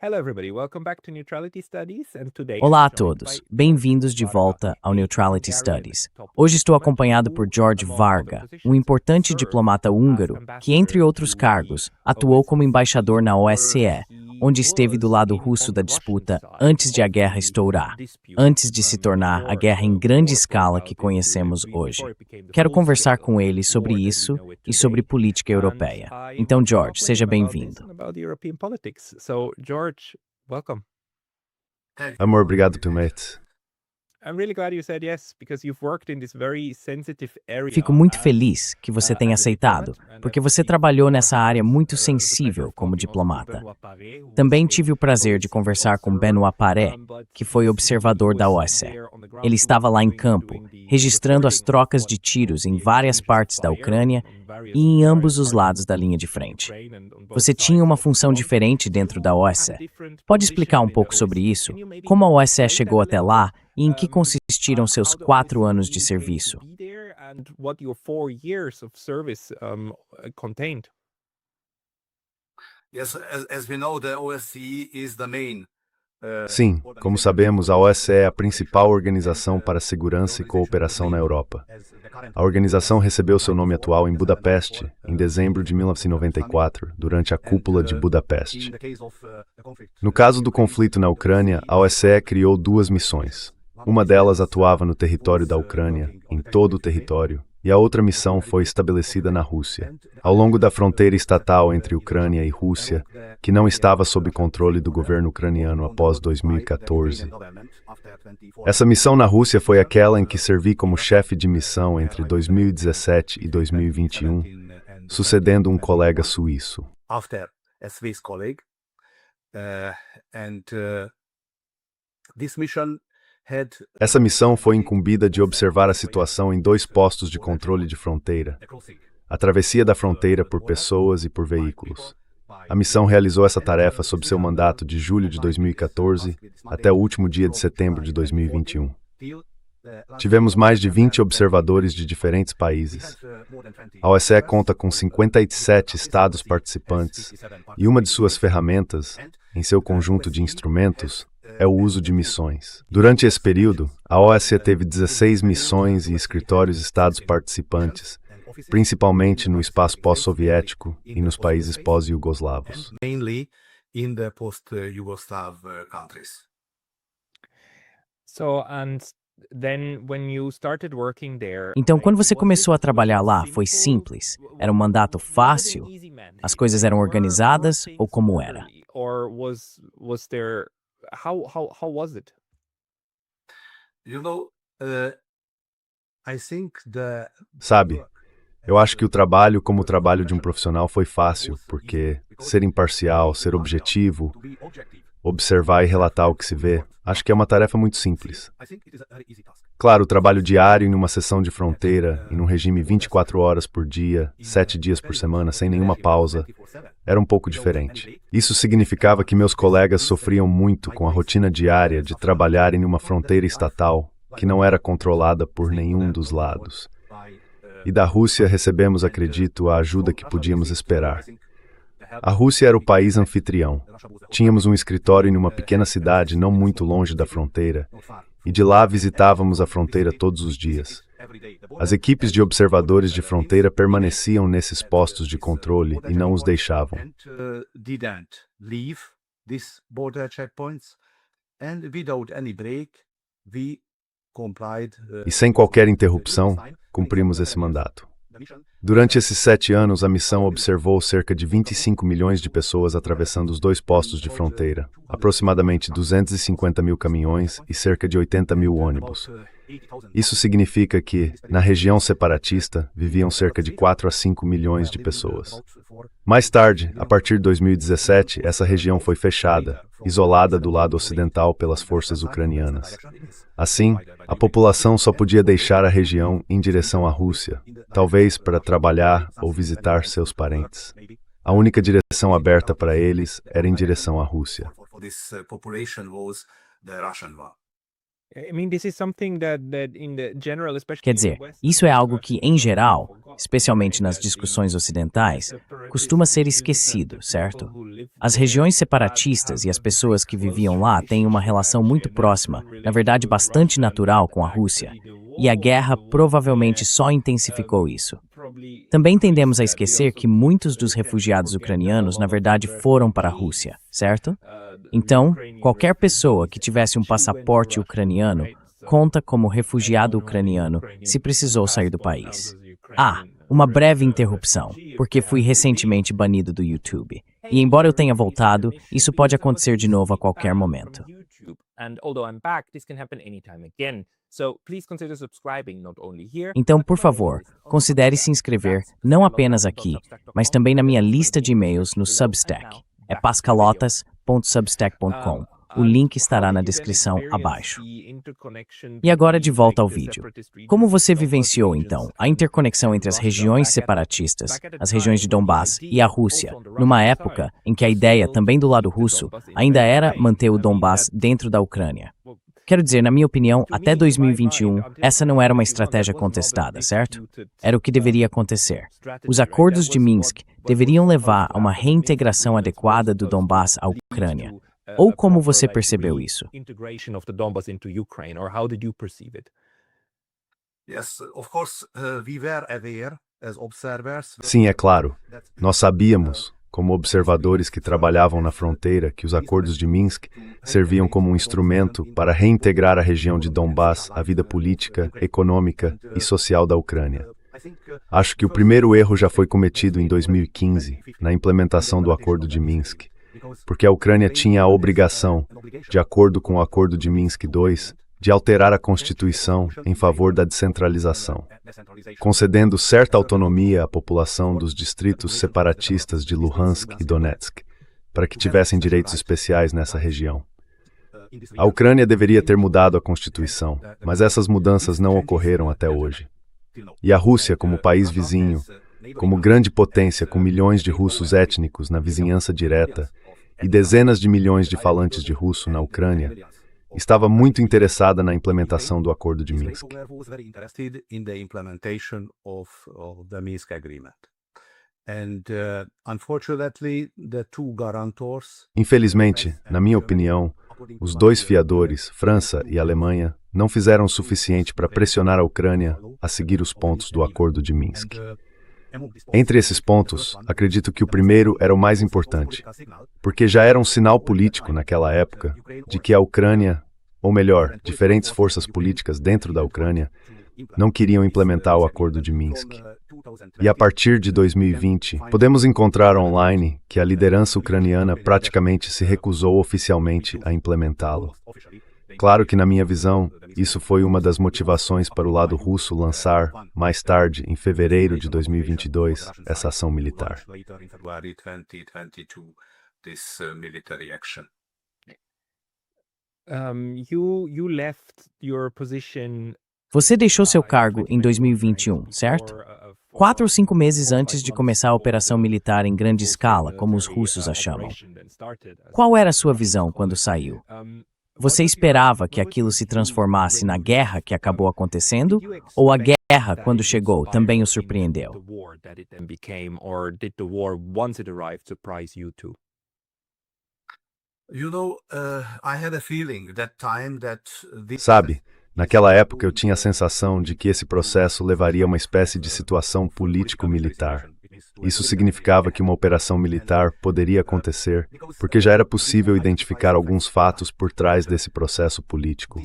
Hello, everybody. Welcome back to Neutrality Studies, and today Olá a todos, bem-vindos de volta ao Neutrality Studies. Hoje estou acompanhado por George Varga, um importante diplomata húngaro que, entre outros cargos, atuou como embaixador na OSCE, onde esteve do lado russo da disputa antes de a guerra estourar, antes de se tornar a guerra em grande escala que conhecemos hoje. Quero conversar com ele sobre isso e sobre política europeia. Então, George, seja bem-vindo. So, George, welcome. Amor, obrigado, teammate. I'm really glad you said yes, because you've worked in this very sensitive area. Fico muito feliz que você tenha aceitado, porque você trabalhou nessa área muito sensível como diplomata. Também tive o prazer de conversar com Benoît Paré, que foi observador da OSCE. Ele estava lá em campo, registrando as trocas de tiros em várias partes da Ucrânia e em ambos os lados da linha de frente. Você tinha uma função diferente dentro da OSCE. Pode explicar um pouco sobre isso? Como a OSCE chegou até lá e em que consistiram seus 4 anos de serviço? Sim, como sabemos, a OSCE é a principal organização para segurança e cooperação na Europa. A organização recebeu seu nome atual em Budapeste, em dezembro de 1994, durante a Cúpula de Budapeste. No caso do conflito na Ucrânia, a OSCE criou 2 missões. Uma delas atuava no território da Ucrânia, em todo o território, e a outra missão foi estabelecida na Rússia, ao longo da fronteira estatal entre Ucrânia e Rússia, que não estava sob controle do governo ucraniano após 2014. Essa missão na Rússia foi aquela em que servi como chefe de missão entre 2017 e 2021, sucedendo um colega suíço. Essa missão foi incumbida de observar a situação em 2 postos de controle de fronteira, a travessia da fronteira por pessoas e por veículos. A missão realizou essa tarefa sob seu mandato de julho de 2014 até o último dia de setembro de 2021. Tivemos mais de 20 observadores de diferentes países. A OSCE conta com 57 estados participantes e uma de suas ferramentas, em seu conjunto de instrumentos, é o uso de missões. Durante esse período, a OSCE teve 16 missões e escritórios estados participantes, principalmente no espaço pós-soviético e nos países pós-iugoslavos. Então, quando você começou a trabalhar lá, foi simples? Era um mandato fácil? As coisas eram organizadas ou como era? How was it? Sabe, eu acho que o trabalho como o trabalho de um profissional foi fácil, porque ser imparcial, ser objetivo, observar e relatar o que se vê, acho que é uma tarefa muito simples. Claro, o trabalho diário em uma sessão de fronteira, em um regime 24 horas por dia, 7 dias por semana, sem nenhuma pausa, era um pouco diferente. Isso significava que meus colegas sofriam muito com a rotina diária de trabalhar em uma fronteira estatal que não era controlada por nenhum dos lados. E da Rússia recebemos, acredito, a ajuda que podíamos esperar. A Rússia era o país anfitrião. Tínhamos um escritório em uma pequena cidade não muito longe da fronteira, e de lá visitávamos a fronteira todos os dias. As equipes de observadores de fronteira permaneciam nesses postos de controle e não os deixavam. E sem qualquer interrupção, cumprimos esse mandato. Durante esses 7 anos, a missão observou cerca de 25 milhões de pessoas atravessando os 2 postos de fronteira, aproximadamente 250 mil caminhões e cerca de 80 mil ônibus. Isso significa que, na região separatista, viviam cerca de 4 a 5 milhões de pessoas. Mais tarde, a partir de 2017, essa região foi fechada, isolada do lado ocidental pelas forças ucranianas. Assim, a população só podia deixar a região em direção à Rússia, talvez para trabalhar ou visitar seus parentes. A única direção aberta para eles era em direção à Rússia. Quer dizer, isso é algo que, em geral, especialmente nas discussões ocidentais, costuma ser esquecido, certo? As regiões separatistas e as pessoas que viviam lá têm uma relação muito próxima, na verdade bastante natural com a Rússia, e a guerra provavelmente só intensificou isso. Também tendemos a esquecer que muitos dos refugiados ucranianos, na verdade, foram para a Rússia, certo? Então, qualquer pessoa que tivesse um passaporte ucraniano conta como refugiado ucraniano se precisou sair do país. Uma breve interrupção, porque fui recentemente banido do YouTube. E embora eu tenha voltado, isso pode acontecer de novo a qualquer momento. Então, por favor, considere se inscrever não apenas aqui, mas também na minha lista de e-mails no Substack. É pascalotas.substack.com. O link estará na descrição abaixo. E agora de volta ao vídeo. Como você vivenciou, então, a interconexão entre as regiões separatistas, as regiões de Donbass e a Rússia, numa época em que a ideia, também do lado russo, ainda era manter o Donbass dentro da Ucrânia? Quero dizer, na minha opinião, até 2021, essa não era uma estratégia contestada, certo? Era o que deveria acontecer. Os acordos de Minsk deveriam levar a uma reintegração adequada do Donbass à Ucrânia. Ou como você percebeu isso? Sim, é claro. Nós sabíamos, como observadores que trabalhavam na fronteira, que os acordos de Minsk serviam como um instrumento para reintegrar a região de Donbass à vida política, econômica e social da Ucrânia. Acho que o primeiro erro já foi cometido em 2015, na implementação do acordo de Minsk, porque a Ucrânia tinha a obrigação, de acordo com o acordo de Minsk II, de alterar a Constituição em favor da descentralização, concedendo certa autonomia à população dos distritos separatistas de Luhansk e Donetsk, para que tivessem direitos especiais nessa região. A Ucrânia deveria ter mudado a Constituição, mas essas mudanças não ocorreram até hoje. E a Rússia, como país vizinho, como grande potência com milhões de russos étnicos na vizinhança direta e dezenas de milhões de falantes de russo na Ucrânia, estava muito interessada na implementação do Acordo de Minsk. Infelizmente, na minha opinião, os dois fiadores, França e Alemanha, não fizeram o suficiente para pressionar a Ucrânia a seguir os pontos do Acordo de Minsk. Entre esses pontos, acredito que o primeiro era o mais importante, porque já era um sinal político naquela época de que a Ucrânia, ou melhor, diferentes forças políticas dentro da Ucrânia, não queriam implementar o Acordo de Minsk. E a partir de 2020, podemos encontrar online que a liderança ucraniana praticamente se recusou oficialmente a implementá-lo. Claro que, na minha visão, isso foi uma das motivações para o lado russo lançar, mais tarde, em fevereiro de 2022, essa ação militar. Você deixou seu cargo em 2021, certo? 4 ou 5 meses antes de começar a operação militar em grande escala, como os russos a chamam. Qual era a sua visão quando saiu? Você esperava que aquilo se transformasse na guerra que acabou acontecendo? Ou a guerra, quando chegou, também o surpreendeu? Sabe, naquela época eu tinha a sensação de que esse processo levaria a uma espécie de situação político-militar. Isso significava que uma operação militar poderia acontecer, porque já era possível identificar alguns fatos por trás desse processo político,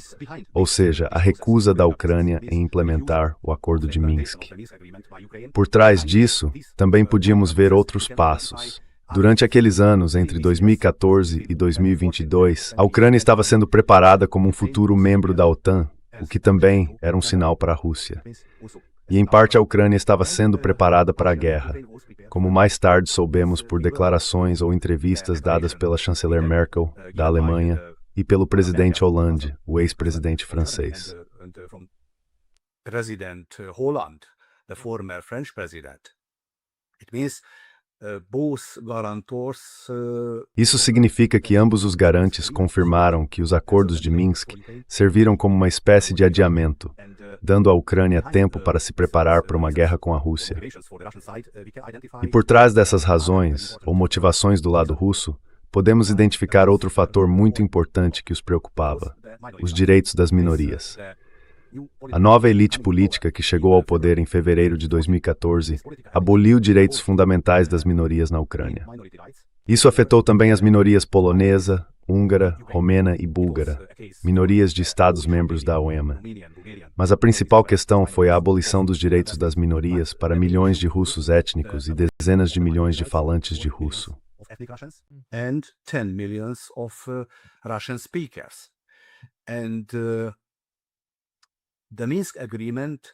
ou seja, a recusa da Ucrânia em implementar o Acordo de Minsk. Por trás disso, também podíamos ver outros passos. Durante aqueles anos, entre 2014 e 2022, a Ucrânia estava sendo preparada como um futuro membro da OTAN, o que também era um sinal para a Rússia. E, em parte, a Ucrânia estava sendo preparada para a guerra, como mais tarde soubemos por declarações ou entrevistas dadas pela chanceler Merkel, da Alemanha, e pelo presidente Hollande, o ex-presidente francês. Isso significa que ambos os garantes confirmaram que os acordos de Minsk serviram como uma espécie de adiamento, dando à Ucrânia tempo para se preparar para uma guerra com a Rússia. E por trás dessas razões, ou motivações do lado russo, podemos identificar outro fator muito importante que os preocupava: os direitos das minorias. A nova elite política que chegou ao poder em fevereiro de 2014 aboliu direitos fundamentais das minorias na Ucrânia. Isso afetou também as minorias polonesa, húngara, romena e búlgara, minorias de Estados-membros da OEMA. Mas a principal questão foi a abolição dos direitos das minorias para milhões de russos étnicos e dezenas de milhões de falantes de russo.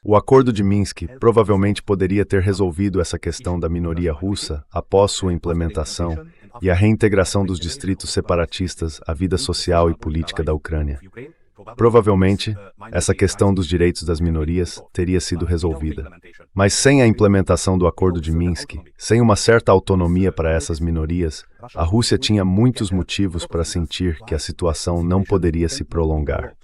O Acordo de Minsk provavelmente poderia ter resolvido essa questão da minoria russa após sua implementação e a reintegração dos distritos separatistas à vida social e política da Ucrânia. Provavelmente, essa questão dos direitos das minorias teria sido resolvida. Mas sem a implementação do Acordo de Minsk, sem uma certa autonomia para essas minorias, a Rússia tinha muitos motivos para sentir que a situação não poderia se prolongar.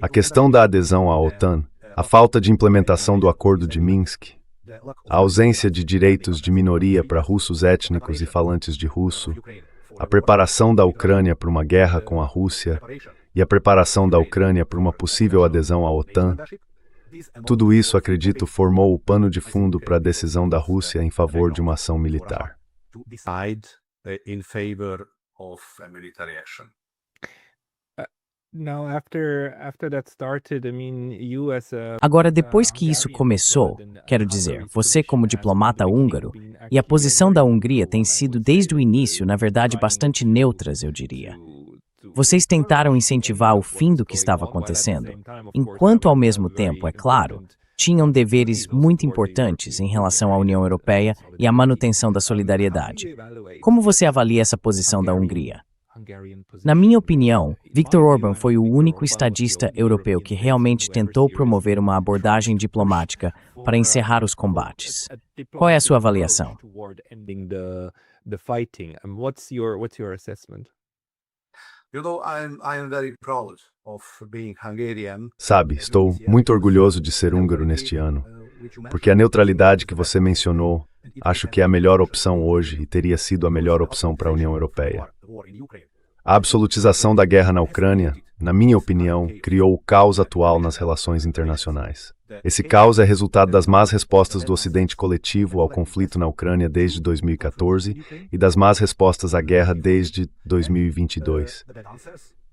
A questão da adesão à OTAN, a falta de implementação do Acordo de Minsk, a ausência de direitos de minoria para russos étnicos e falantes de russo, a preparação da Ucrânia para uma guerra com a Rússia e a preparação da Ucrânia para uma possível adesão à OTAN, tudo isso, acredito, formou o pano de fundo para a decisão da Rússia em favor de uma ação militar. Agora, depois que isso começou, quero dizer, você como diplomata húngaro, e a posição da Hungria tem sido desde o início, na verdade, bastante neutras, eu diria. Vocês tentaram incentivar o fim do que estava acontecendo, enquanto ao mesmo tempo, é claro, tinham deveres muito importantes em relação à União Europeia e à manutenção da solidariedade. Como você avalia essa posição da Hungria? Na minha opinião, Viktor Orbán foi o único estadista europeu que realmente tentou promover uma abordagem diplomática para encerrar os combates. Qual é a sua avaliação? Sabe, estou muito orgulhoso de ser húngaro neste ano, porque a neutralidade que você mencionou, acho que é a melhor opção hoje e teria sido a melhor opção para a União Europeia. A absolutização da guerra na Ucrânia, na minha opinião, criou o caos atual nas relações internacionais. Esse caos é resultado das más respostas do Ocidente coletivo ao conflito na Ucrânia desde 2014 e das más respostas à guerra desde 2022.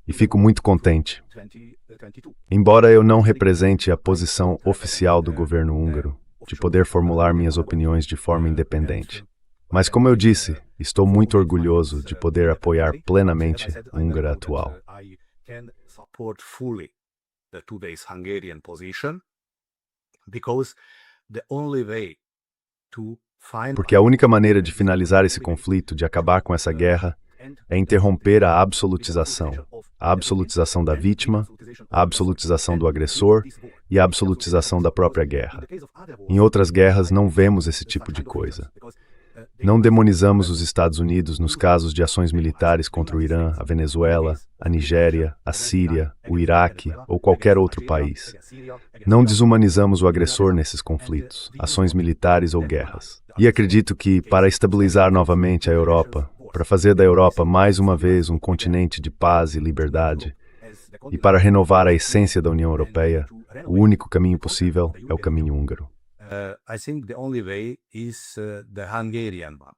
E fico muito contente. Embora eu não represente a posição oficial do governo húngaro, de poder formular minhas opiniões de forma independente. Mas, como eu disse, estou muito orgulhoso de poder apoiar plenamente a Hungria atual. Porque a única maneira de finalizar esse conflito, de acabar com essa guerra, é interromper a absolutização da vítima, a absolutização do agressor e a absolutização da própria guerra. Em outras guerras não vemos esse tipo de coisa. Não demonizamos os Estados Unidos nos casos de ações militares contra o Irã, a Venezuela, a Nigéria, a Síria, o Iraque ou qualquer outro país. Não desumanizamos o agressor nesses conflitos, ações militares ou guerras. E acredito que, para estabilizar novamente a Europa, para fazer da Europa mais uma vez um continente de paz e liberdade, e para renovar a essência da União Europeia, o único caminho possível é o caminho húngaro. I think the only way is the Hungarian one.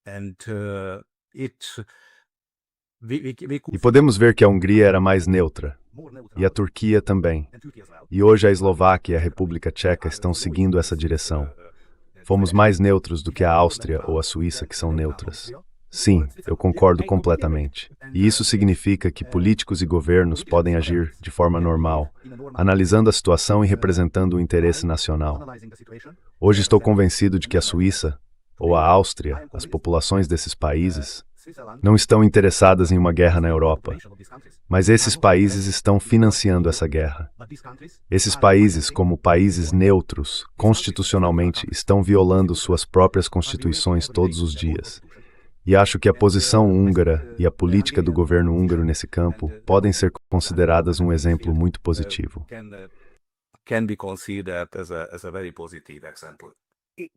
And E podemos ver que a Hungria era mais neutra, e a Turquia também. E hoje a Eslováquia e a República Tcheca estão seguindo essa direção. Fomos mais neutros do que a Áustria ou a Suíça, que são neutras. Sim, eu concordo completamente. E isso significa que políticos e governos podem agir de forma normal, analisando a situação e representando o interesse nacional. Hoje estou convencido de que a Suíça, ou a Áustria, as populações desses países, não estão interessadas em uma guerra na Europa. Mas esses países estão financiando essa guerra. Esses países, como países neutros, constitucionalmente, estão violando suas próprias constituições todos os dias. E acho que a posição húngara e a política do governo húngaro nesse campo podem ser consideradas um exemplo muito positivo. Can be considered as a very positive example.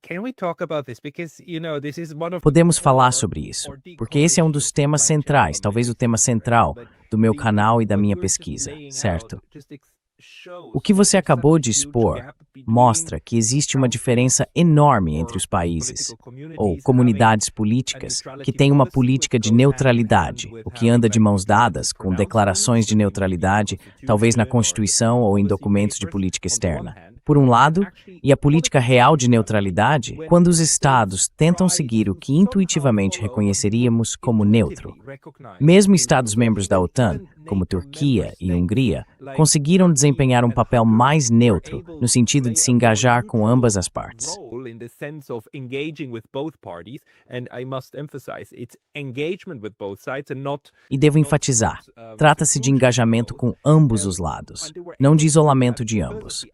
Can we talk about this? Because, this is one of Podemos falar sobre isso, porque esse é um dos temas centrais, talvez o tema central do meu canal e da minha pesquisa, certo? O que você acabou de expor mostra que existe uma diferença enorme entre os países, ou comunidades políticas, que têm uma política de neutralidade, o que anda de mãos dadas com declarações de neutralidade, talvez na Constituição ou em documentos de política externa. Por um lado, e a política real de neutralidade, quando os estados tentam seguir o que intuitivamente reconheceríamos como neutro. Mesmo estados-membros da OTAN, como Turquia e Hungria, conseguiram desempenhar um papel mais neutro, no sentido de se engajar com ambas as partes. E devo enfatizar, trata-se de engajamento com ambos os lados, não de isolamento de ambos.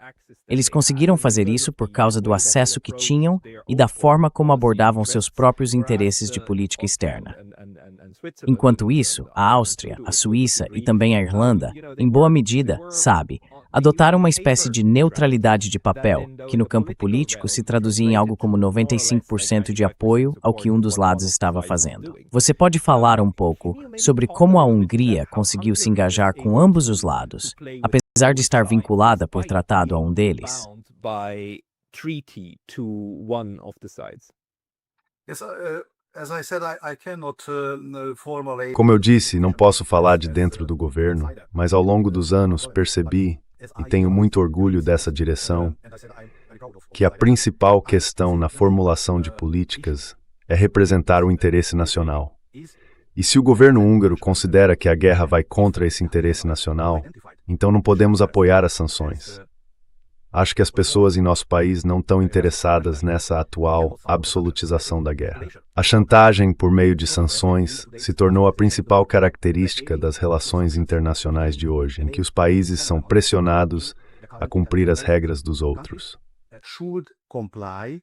Eles conseguiram fazer isso por causa do acesso que tinham e da forma como abordavam seus próprios interesses de política externa. Enquanto isso, a Áustria, a Suíça e também a Irlanda, em boa medida, adotaram uma espécie de neutralidade de papel, que no campo político se traduzia em algo como 95% de apoio ao que um dos lados estava fazendo. Você pode falar um pouco sobre como a Hungria conseguiu se engajar com ambos os lados, apesar de estar vinculada por tratado a um deles? Como eu disse, não posso falar de dentro do governo, mas ao longo dos anos percebi, e tenho muito orgulho dessa direção, que a principal questão na formulação de políticas é representar o interesse nacional. E se o governo húngaro considera que a guerra vai contra esse interesse nacional, então não podemos apoiar as sanções. Acho que as pessoas em nosso país não estão interessadas nessa atual absolutização da guerra. A chantagem por meio de sanções se tornou a principal característica das relações internacionais de hoje, em que os países são pressionados a cumprir as regras dos outros. Should comply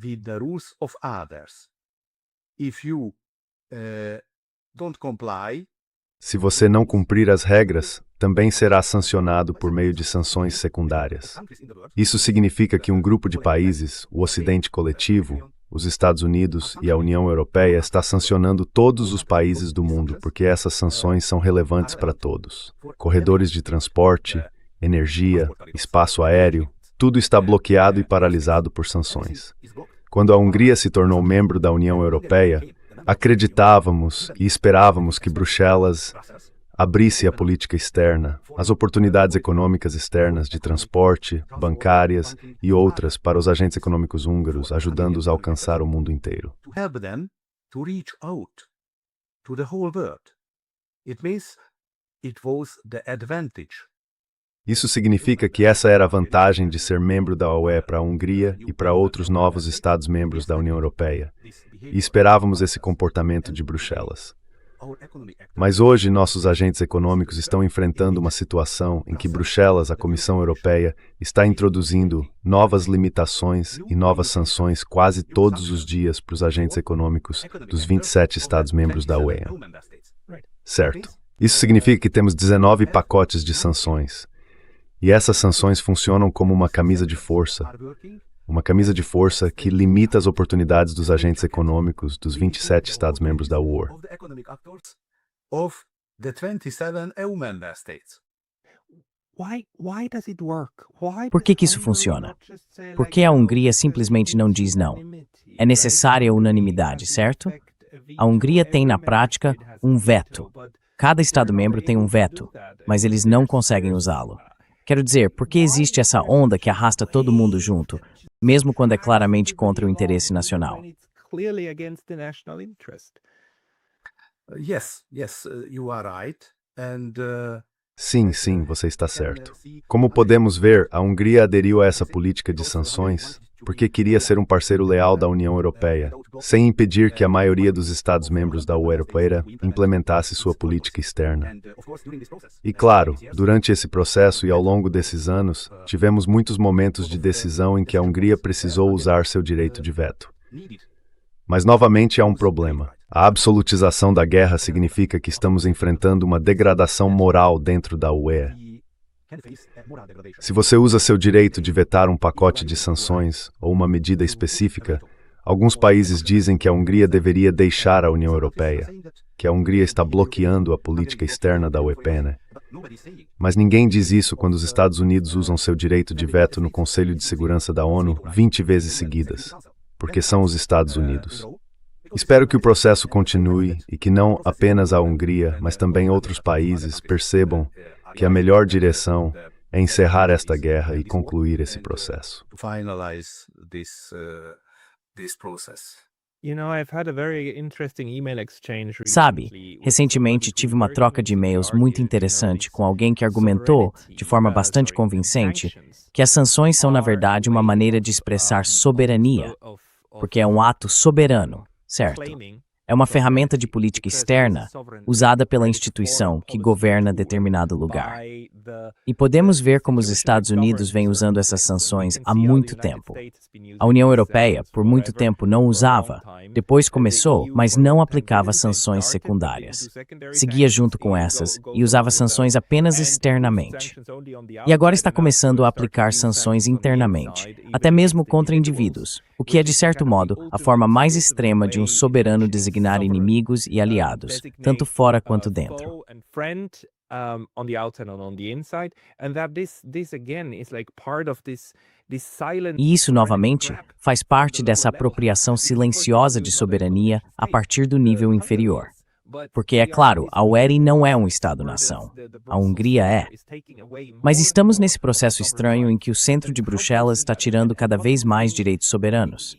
with the rules of others. If you don't comply, se você não cumprir as regras, também será sancionado por meio de sanções secundárias. Isso significa que um grupo de países, o Ocidente coletivo, os Estados Unidos e a União Europeia, está sancionando todos os países do mundo, porque essas sanções são relevantes para todos. Corredores de transporte, energia, espaço aéreo, tudo está bloqueado e paralisado por sanções. Quando a Hungria se tornou membro da União Europeia, acreditávamos e esperávamos que Bruxelas abrisse a política externa, as oportunidades econômicas externas de transporte, bancárias e outras para os agentes econômicos húngaros, ajudando-os a alcançar o mundo inteiro. to help them to reach out to the whole world. It means it was the advantage. Isso significa que essa era a vantagem de ser membro da UE para a Hungria e para outros novos Estados-membros da União Europeia. E esperávamos esse comportamento de Bruxelas. Mas hoje nossos agentes econômicos estão enfrentando uma situação em que Bruxelas, a Comissão Europeia, está introduzindo novas limitações e novas sanções quase todos os dias para os agentes econômicos dos 27 Estados-membros da UE. Certo. Isso significa que temos 19 pacotes de sanções. E essas sanções funcionam como uma camisa de força. Uma camisa de força que limita as oportunidades dos agentes econômicos dos 27 Estados-membros da UE. Por que isso funciona? Porque a Hungria simplesmente não diz não. É necessária a unanimidade, certo? A Hungria tem, na prática, um veto. Cada Estado-membro tem um veto, mas eles não conseguem usá-lo. Quero dizer, por que existe essa onda que arrasta todo mundo junto, mesmo quando é claramente contra o interesse nacional? You are right. Sim, você está certo. Como podemos ver, a Hungria aderiu a essa política de sanções porque queria ser um parceiro leal da União Europeia, sem impedir que a maioria dos Estados-membros da União Europeia implementasse sua política externa. E claro, durante esse processo e ao longo desses anos, tivemos muitos momentos de decisão em que a Hungria precisou usar seu direito de veto. Mas novamente há um problema. A absolutização da guerra significa que estamos enfrentando uma degradação moral dentro da UE. Se você usa seu direito de vetar um pacote de sanções ou uma medida específica, alguns países dizem que a Hungria deveria deixar a União Europeia, que a Hungria está bloqueando a política externa da UE. Mas ninguém diz isso quando os Estados Unidos usam seu direito de veto no Conselho de Segurança da ONU 20 vezes seguidas, porque são os Estados Unidos. Espero que o processo continue e que não apenas a Hungria, mas também outros países percebam que a melhor direção é encerrar esta guerra e concluir esse processo. Sabe, recentemente tive uma troca de e-mails muito interessante com alguém que argumentou, de forma bastante convincente, que as sanções são, na verdade, uma maneira de expressar soberania, porque é um ato soberano, certo? É uma ferramenta de política externa usada pela instituição que governa determinado lugar. E podemos ver como os Estados Unidos vêm usando essas sanções há muito tempo. A União Europeia, por muito tempo, não usava, depois começou, mas não aplicava sanções secundárias. Seguia junto com essas e usava sanções apenas externamente. E agora está começando a aplicar sanções internamente, até mesmo contra indivíduos, o que é, de certo modo, a forma mais extrema de um soberano designar inimigos e aliados, tanto fora quanto dentro. E isso, novamente, faz parte dessa apropriação silenciosa de soberania a partir do nível inferior. Porque, é claro, a UE não é um Estado-nação. A Hungria é. Mas estamos nesse processo estranho em que o centro de Bruxelas está tirando cada vez mais direitos soberanos.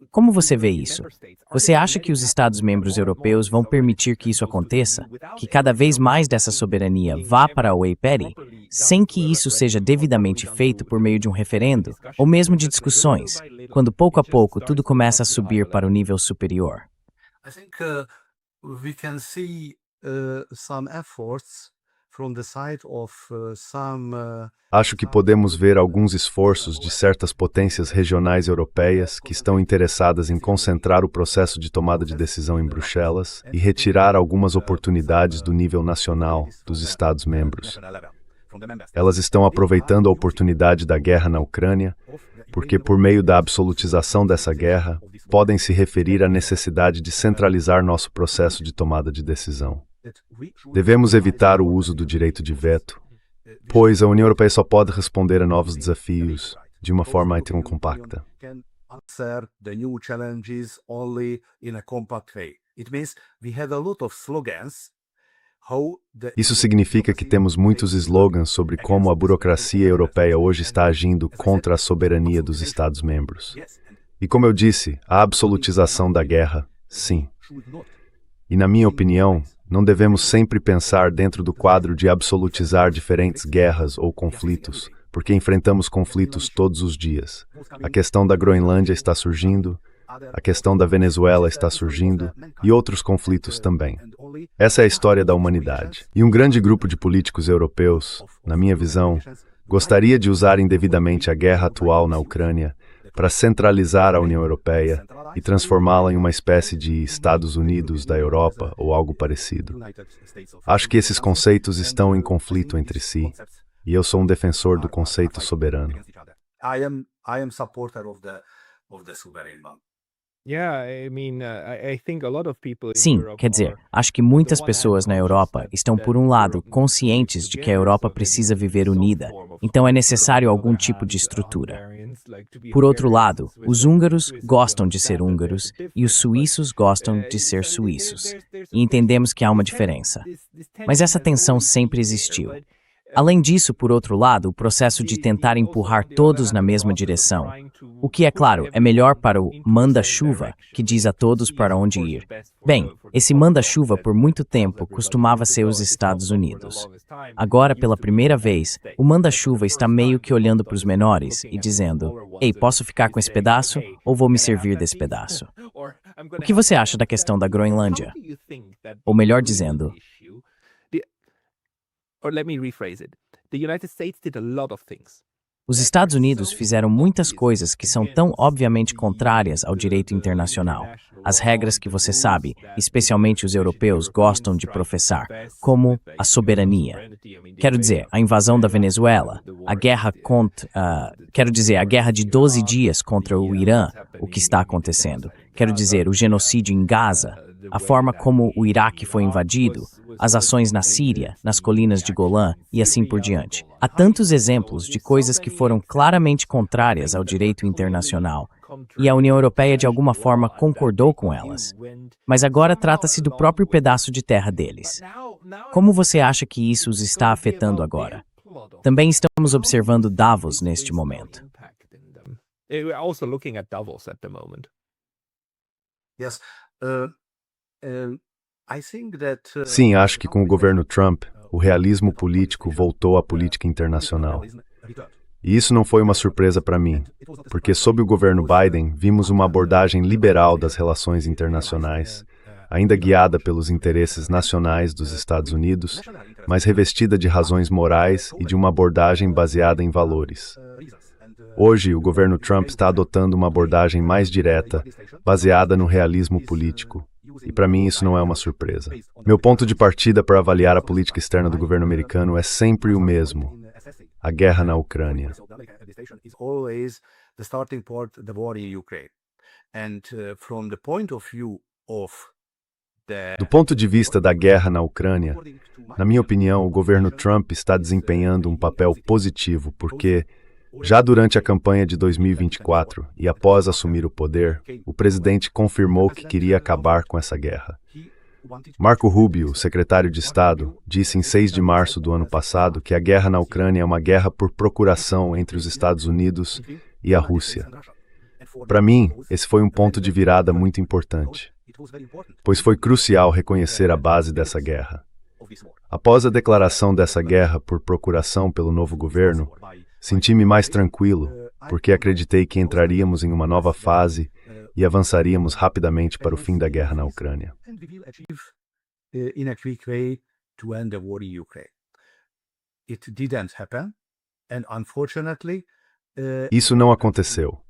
Como você vê isso? Você acha que os Estados-membros europeus vão permitir que isso aconteça? Que cada vez mais dessa soberania vá para a UE, sem que isso seja devidamente feito por meio de um referendo, ou mesmo de discussões, quando pouco a pouco tudo começa a subir para o nível superior? We can see some efforts from the side of some Acho que podemos ver alguns esforços de certas potências regionais europeias que estão interessadas em concentrar o processo de tomada de decisão em Bruxelas e retirar algumas oportunidades do nível nacional dos Estados-membros. Elas estão aproveitando a oportunidade da guerra na Ucrânia, porque por meio da absolutização dessa guerra, podem se referir à necessidade de centralizar nosso processo de tomada de decisão. Devemos evitar o uso do direito de veto, pois a União Europeia só pode responder a novos desafios de uma forma compacta. Isso significa que temos muitos slogans sobre como a burocracia europeia hoje está agindo contra a soberania dos Estados-membros. E como eu disse, a absolutização da guerra, sim. E na minha opinião, não devemos sempre pensar dentro do quadro de absolutizar diferentes guerras ou conflitos, porque enfrentamos conflitos todos os dias. A questão da Groenlândia está surgindo, a questão da Venezuela está surgindo e outros conflitos também. Essa é a história da humanidade. E um grande grupo de políticos europeus, na minha visão, gostaria de usar indevidamente a guerra atual na Ucrânia para centralizar a União Europeia e transformá-la em uma espécie de Estados Unidos da Europa ou algo parecido. Acho que esses conceitos estão em conflito entre si, e eu sou um defensor do conceito soberano. I am supporter of the sovereign one. Sim, quer dizer, acho que muitas pessoas na Europa estão, por um lado, conscientes de que a Europa precisa viver unida, então é necessário algum tipo de estrutura. Por outro lado, os húngaros gostam de ser húngaros e os suíços gostam de ser suíços. E entendemos que há uma diferença. Mas essa tensão sempre existiu. Além disso, por outro lado, o processo de tentar empurrar todos na mesma direção, o que, é claro, é melhor para o manda-chuva, que diz a todos para onde ir. Bem, esse manda-chuva por muito tempo costumava ser os Estados Unidos. Agora, pela primeira vez, o manda-chuva está meio que olhando para os menores e dizendo: "Ei, posso ficar com esse pedaço ou vou me servir desse pedaço?" O que você acha da questão da Groenlândia? Ou melhor dizendo, Or let me rephrase it. The United States did a lot of things. os Estados Unidos fizeram muitas coisas que são tão obviamente contrárias ao direito internacional, as regras que você sabe, especialmente os europeus, gostam de professar, como a soberania. Quero dizer, a invasão da Venezuela, a guerra a guerra de 12 dias contra o Irã, o que está acontecendo. Quero dizer, o genocídio em Gaza, a forma como o Iraque foi invadido, as ações na Síria, nas colinas de Golã e assim por diante. Há tantos exemplos de coisas que foram claramente contrárias ao direito internacional e a União Europeia de alguma forma concordou com elas. Mas agora trata-se do próprio pedaço de terra deles. Como você acha que isso os está afetando agora? Também estamos observando Davos neste momento. We're also looking at Davos at the moment. Yes. I think that, Sim, acho que com o governo Trump, o realismo político voltou à política internacional. E isso não foi uma surpresa para mim, porque sob o governo Biden vimos uma abordagem liberal das relações internacionais, ainda guiada pelos interesses nacionais dos Estados Unidos, mas revestida de razões morais e de uma abordagem baseada em valores. Hoje, o governo Trump está adotando uma abordagem mais direta, baseada no realismo político. E para mim isso não é uma surpresa. Meu ponto de partida para avaliar a política externa do governo americano é sempre o mesmo: a guerra na Ucrânia. Do ponto de vista da guerra na Ucrânia, na minha opinião, o governo Trump está desempenhando um papel positivo porque, já durante a campanha de 2024 e após assumir o poder, o presidente confirmou que queria acabar com essa guerra. Marco Rubio, secretário de Estado, disse em 6 de março do ano passado que a guerra na Ucrânia é uma guerra por procuração entre os Estados Unidos e a Rússia. Para mim, esse foi um ponto de virada muito importante, pois foi crucial reconhecer a base dessa guerra. Após a declaração dessa guerra por procuração pelo novo governo, senti-me mais tranquilo, porque acreditei que entraríamos em uma nova fase e avançaríamos rapidamente para o fim da guerra na Ucrânia. Isso não aconteceu.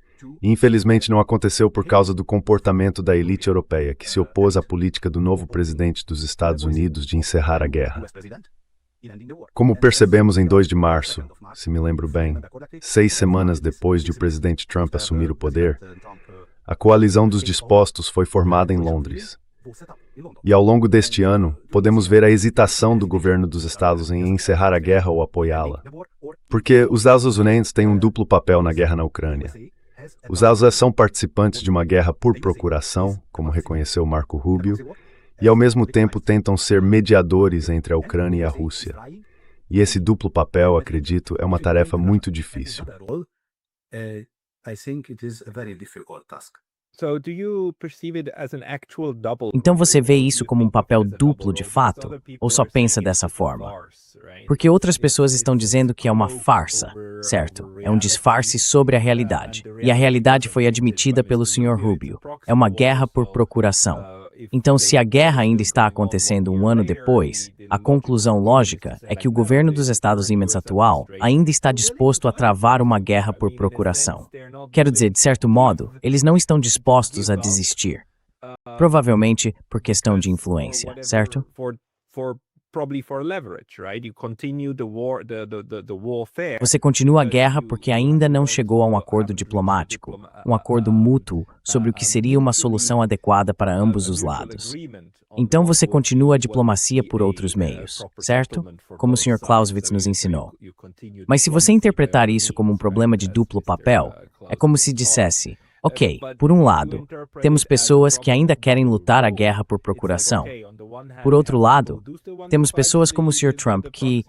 E infelizmente não aconteceu por causa do comportamento da elite europeia, que se opôs à política do novo presidente dos Estados Unidos de encerrar a guerra. Como percebemos em 2 de março, se me lembro bem, 6 semanas depois de o presidente Trump assumir o poder, a coalizão dos dispostos foi formada em Londres. E ao longo deste ano, podemos ver a hesitação do governo dos Estados em encerrar a guerra ou apoiá-la. Porque os Estados Unidos têm um duplo papel na guerra na Ucrânia. Os Estados Unidos são participantes de uma guerra por procuração, como reconheceu Marco Rubio, e ao mesmo tempo tentam ser mediadores entre a Ucrânia e a Rússia. E esse duplo papel, acredito, é uma tarefa muito difícil. Então você vê isso como um papel duplo de fato? Ou só pensa dessa forma? Porque outras pessoas estão dizendo que é uma farsa, certo? É um disfarce sobre a realidade. E a realidade foi admitida pelo Sr. Rubio. É uma guerra por procuração. Então, se a guerra ainda está acontecendo um ano depois, a conclusão lógica é que o governo dos Estados Unidos atual ainda está disposto a travar uma guerra por procuração. Quero dizer, de certo modo, eles não estão dispostos a desistir. Provavelmente por questão de influência, certo? Você continua a guerra porque ainda não chegou a um acordo diplomático, um acordo mútuo sobre o que seria uma solução adequada para ambos os lados. Então você continua a diplomacia por outros meios, certo? Como o Sr. Clausewitz nos ensinou. Mas se você interpretar isso como um problema de duplo papel, é como se dissesse: ok, por um lado, temos pessoas que ainda querem lutar a guerra por procuração. Por outro lado, temos pessoas como o Sr. Trump que,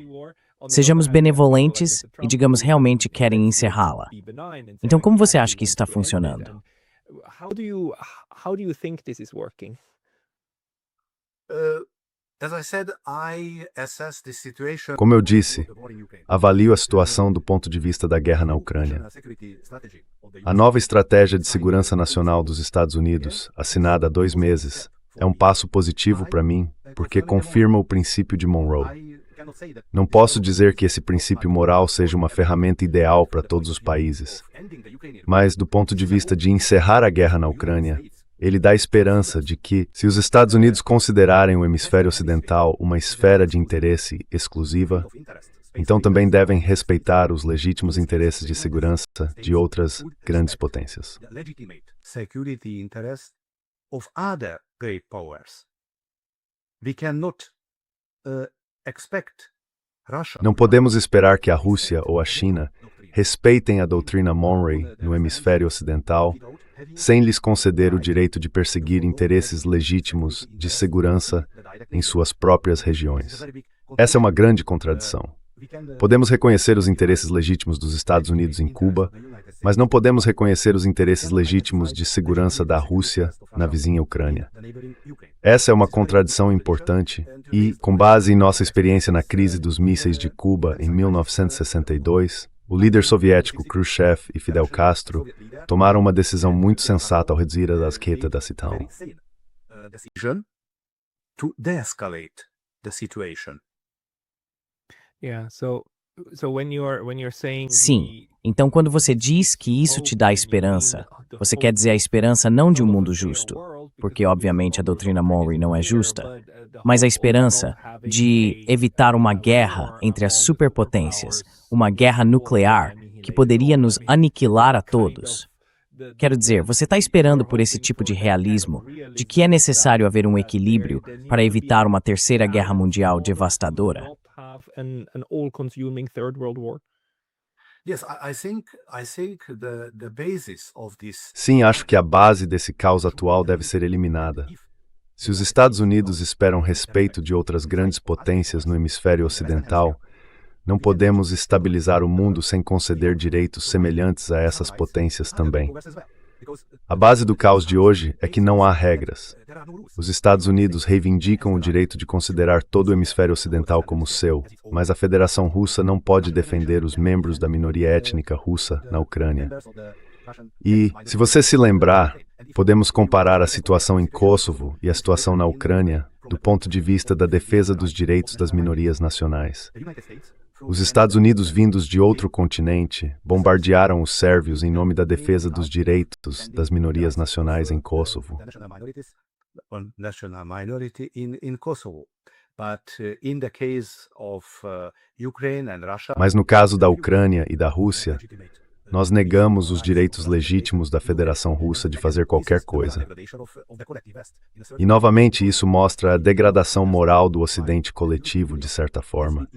Sejamos benevolentes e digamos realmente querem encerrá-la. Então, como você acha que isso está funcionando? How do you think this is working? As I said, I assess the situation. Como eu disse, avalio a situação do ponto de vista da guerra na Ucrânia. A nova estratégia de segurança nacional dos Estados Unidos, assinada há 2 meses, é um passo positivo para mim, porque confirma o princípio de Monroe. Não posso dizer que esse princípio moral seja uma ferramenta ideal para todos os países, mas do ponto de vista de encerrar a guerra na Ucrânia, ele dá esperança de que, se os Estados Unidos considerarem o hemisfério ocidental uma esfera de interesse exclusiva, então também devem respeitar os legítimos interesses de segurança de outras grandes potências. Security interests of other great powers. We cannot expect Russia. Não podemos esperar que a Rússia ou a China respeitem a doutrina Monroe no hemisfério ocidental, sem lhes conceder o direito de perseguir interesses legítimos de segurança em suas próprias regiões. Essa é uma grande contradição. Podemos reconhecer os interesses legítimos dos Estados Unidos em Cuba, mas não podemos reconhecer os interesses legítimos de segurança da Rússia na vizinha Ucrânia. Essa é uma contradição importante e, com base em nossa experiência na crise dos mísseis de Cuba em 1962, o líder soviético Khrushchev e Fidel Castro tomaram uma decisão muito sensata ao reduzir a esquerda da situação. To de-escalate the situation. Yeah, so when you're saying Sim. Então, quando você diz que isso te dá esperança, você quer dizer a esperança não de um mundo justo, porque obviamente a doutrina Monroe não é justa, mas a esperança de evitar uma guerra entre as superpotências, uma guerra nuclear que poderia nos aniquilar a todos. Quero dizer, você está esperando por esse tipo de realismo, de que é necessário haver um equilíbrio para evitar uma terceira guerra mundial devastadora? an all-consuming third world war? Yes, I think the basis of this. Sim, acho que a base desse caos atual deve ser eliminada. Se os Estados Unidos esperam respeito de outras grandes potências no hemisfério ocidental, não podemos estabilizar o mundo sem conceder direitos semelhantes a essas potências também. A base do caos de hoje é que não há regras. Os Estados Unidos reivindicam o direito de considerar todo o hemisfério ocidental como seu, mas a Federação Russa não pode defender os membros da minoria étnica russa na Ucrânia. E, se você se lembrar, podemos comparar a situação em Kosovo e a situação na Ucrânia do ponto de vista da defesa dos direitos das minorias nacionais. Os Estados Unidos, vindos de outro continente, bombardearam os sérvios em nome da defesa dos direitos das minorias nacionais em Kosovo. Mas no caso da Ucrânia e da Rússia, nós negamos os direitos legítimos da Federação Russa de fazer qualquer coisa. E, novamente, isso mostra a degradação moral do Ocidente coletivo, de certa forma,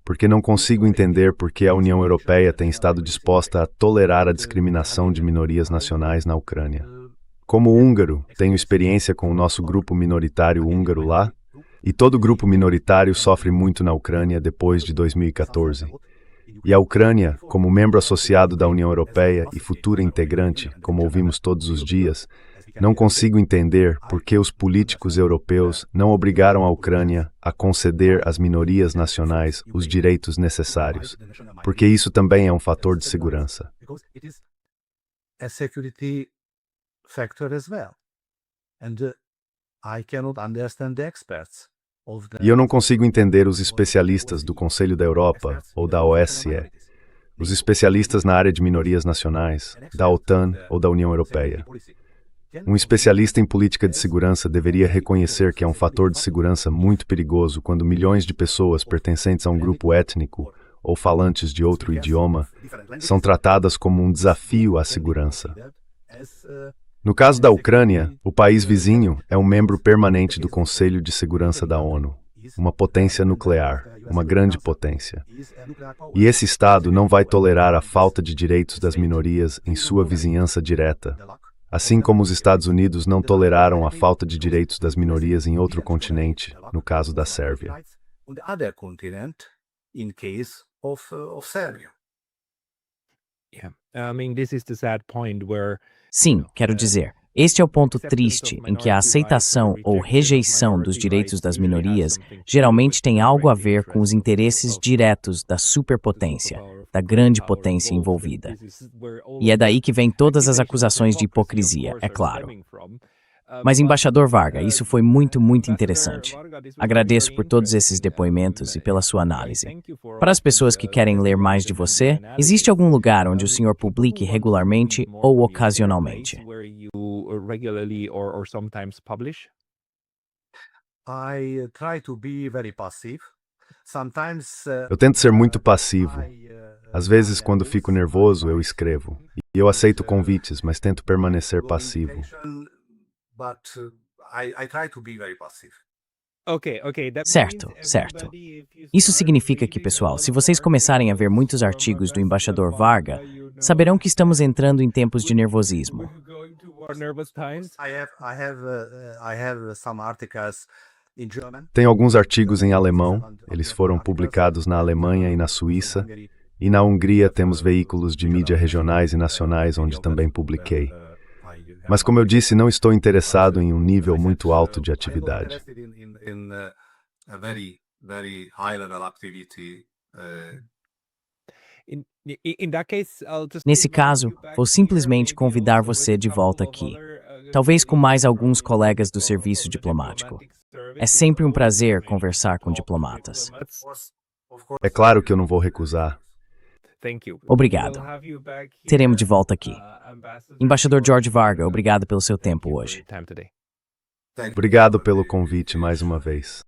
porque não consigo entender por que a União Europeia tem estado disposta a tolerar a discriminação de minorias nacionais na Ucrânia. Como húngaro, tenho experiência com o nosso grupo minoritário húngaro lá, e todo grupo minoritário sofre muito na Ucrânia depois de 2014. E a Ucrânia, como membro associado da União Europeia e futura integrante, como ouvimos todos os dias, não consigo entender por que os políticos europeus não obrigaram a Ucrânia a conceder às minorias nacionais os direitos necessários, porque isso também é um fator de segurança. E eu não consigo entender os especialistas do Conselho da Europa ou da OSCE, os especialistas na área de minorias nacionais, da OTAN ou da União Europeia. Um especialista em política de segurança deveria reconhecer que é um fator de segurança muito perigoso quando milhões de pessoas pertencentes a um grupo étnico ou falantes de outro idioma são tratadas como um desafio à segurança. No caso da Ucrânia, o país vizinho é um membro permanente do Conselho de Segurança da ONU, uma potência nuclear, uma grande potência. E esse Estado não vai tolerar a falta de direitos das minorias em sua vizinhança direta, assim como os Estados Unidos não toleraram a falta de direitos das minorias em outro continente, no caso da Sérvia. in case of Serbia. Yeah. I mean, this is the sad point where Sim, quero dizer, este é o ponto triste em que a aceitação ou rejeição dos direitos das minorias geralmente tem algo a ver com os interesses diretos da superpotência, da grande potência envolvida. E é daí que vem todas as acusações de hipocrisia, é claro. Mas, embaixador Varga, isso foi muito, muito interessante. Agradeço por todos esses depoimentos e pela sua análise. Para as pessoas que querem ler mais de você, existe algum lugar onde o senhor publique regularmente ou ocasionalmente? I try to be very passive. Sometimes Eu tento ser muito passivo. Às vezes, quando fico nervoso, eu escrevo. E eu aceito convites, mas tento permanecer passivo. But I try to be very passive. Certo, certo. Isso significa que, pessoal, se vocês começarem a ver muitos artigos do embaixador Varga, saberão que estamos entrando em tempos de nervosismo. I have some articles in German. Tem alguns artigos em alemão, eles foram publicados na Alemanha e na Suíça, e na Hungria temos veículos de mídia regionais e nacionais onde também publiquei. Mas, como eu disse, não estou interessado em um nível muito alto de atividade. Nesse caso, vou simplesmente convidar você de volta aqui, talvez com mais alguns colegas do serviço diplomático. É sempre um prazer conversar com diplomatas. É claro que eu não vou recusar. Obrigado. Teremos de volta aqui. Embaixador Jorge Varga, obrigado pelo seu tempo hoje. Obrigado pelo convite mais uma vez.